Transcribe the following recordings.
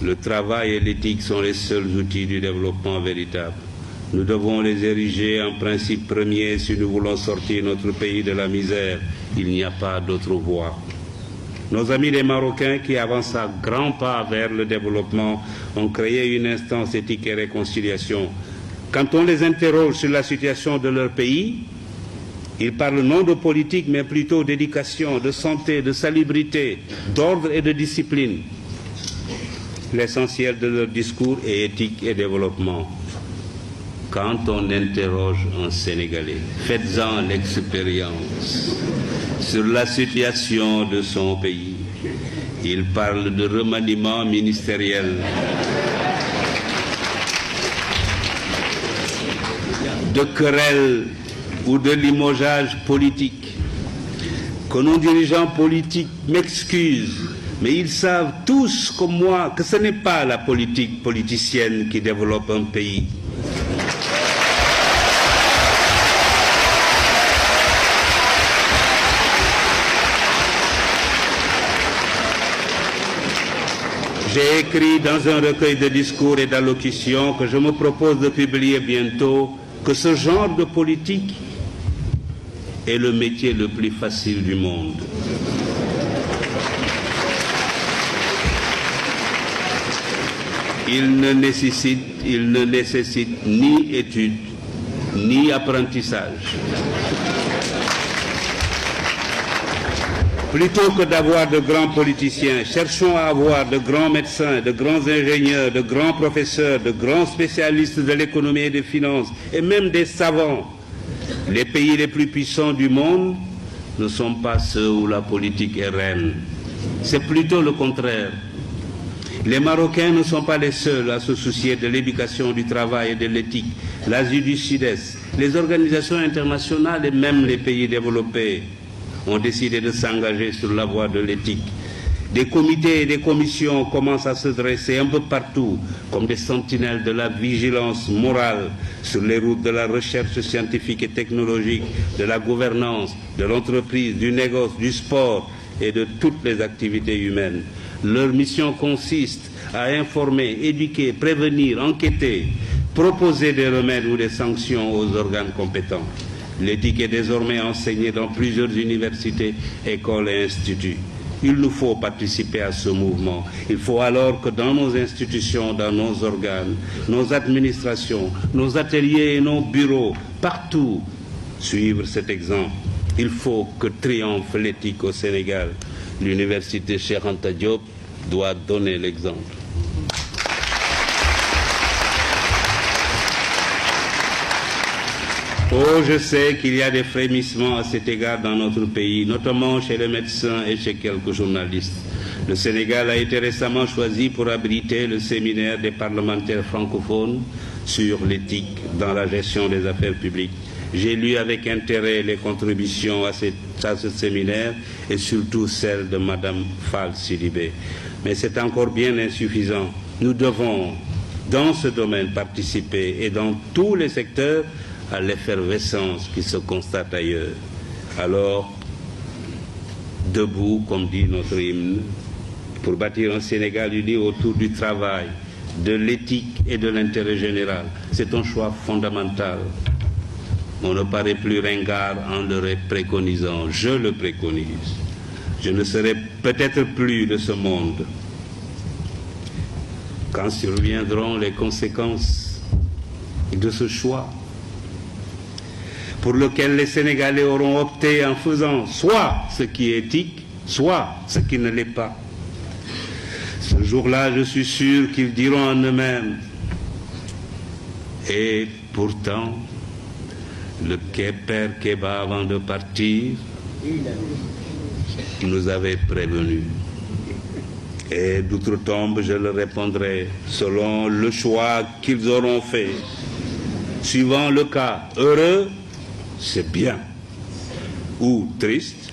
Le travail et l'éthique sont les seuls outils du développement véritable. Nous devons les ériger en principe premier si nous voulons sortir notre pays de la misère. Il n'y a pas d'autre voie. Nos amis les Marocains, qui avancent à grands pas vers le développement, ont créé une instance éthique et réconciliation. Quand on les interroge sur la situation de leur pays, ils parlent non de politique, mais plutôt d'éducation, de santé, de salubrité, d'ordre et de discipline. L'essentiel de leur discours est éthique et développement. Quand on interroge un Sénégalais, faites-en l'expérience sur la situation de son pays. Il parle de remaniement ministériel, de querelles ou de limogeage politique. Que nos dirigeants politiques m'excusent, mais ils savent tous comme moi que ce n'est pas la politique politicienne qui développe un pays. J'ai écrit dans un recueil de discours et d'allocutions que je me propose de publier bientôt que ce genre de politique est le métier le plus facile du monde. Il ne nécessite ni études, ni apprentissage. Plutôt que d'avoir de grands politiciens, cherchons à avoir de grands médecins, de grands ingénieurs, de grands professeurs, de grands spécialistes de l'économie et des finances, et même des savants. Les pays les plus puissants du monde ne sont pas ceux où la politique est reine. C'est plutôt le contraire. Les Marocains ne sont pas les seuls à se soucier de l'éducation, du travail et de l'éthique. L'Asie du Sud-Est, les organisations internationales et même les pays développés ont décidé de s'engager sur la voie de l'éthique. Des comités et des commissions commencent à se dresser un peu partout comme des sentinelles de la vigilance morale sur les routes de la recherche scientifique et technologique, de la gouvernance, de l'entreprise, du négoce, du sport et de toutes les activités humaines. Leur mission consiste à informer, éduquer, prévenir, enquêter, proposer des remèdes ou des sanctions aux organes compétents. L'éthique est désormais enseignée dans plusieurs universités, écoles et instituts. Il nous faut participer à ce mouvement. Il faut alors que dans nos institutions, dans nos organes, nos administrations, nos ateliers et nos bureaux, partout, suivre cet exemple. Il faut que triomphe l'éthique au Sénégal. L'université Cheikh Anta Diop doit donner l'exemple. Oh, je sais qu'il y a des frémissements à cet égard dans notre pays, notamment chez les médecins et chez quelques journalistes. Le Sénégal a été récemment choisi pour abriter le séminaire des parlementaires francophones sur l'éthique dans la gestion des affaires publiques. J'ai lu avec intérêt les contributions à ce séminaire et surtout celles de Mme Fall Sidibé. Mais c'est encore bien insuffisant. Nous devons, dans ce domaine, participer et dans tous les secteurs à l'effervescence qui se constate ailleurs. Alors, debout, comme dit notre hymne, pour bâtir un Sénégal uni autour du travail, de l'éthique et de l'intérêt général. C'est un choix fondamental. On ne paraît plus ringard en le préconisant. Je le préconise. Je ne serai peut-être plus de ce monde quand surviendront les conséquences de ce choix pour lequel les Sénégalais auront opté en faisant soit ce qui est éthique, soit ce qui ne l'est pas. Ce jour-là, je suis sûr qu'ils diront en eux-mêmes. Et pourtant, le père Kéba, avant de partir, nous avait prévenus. Et d'outre-tombe, je leur répondrai selon le choix qu'ils auront fait. Suivant le cas, heureux, c'est bien, ou triste,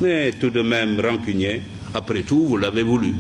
mais tout de même rancunier. Après tout, vous l'avez voulu.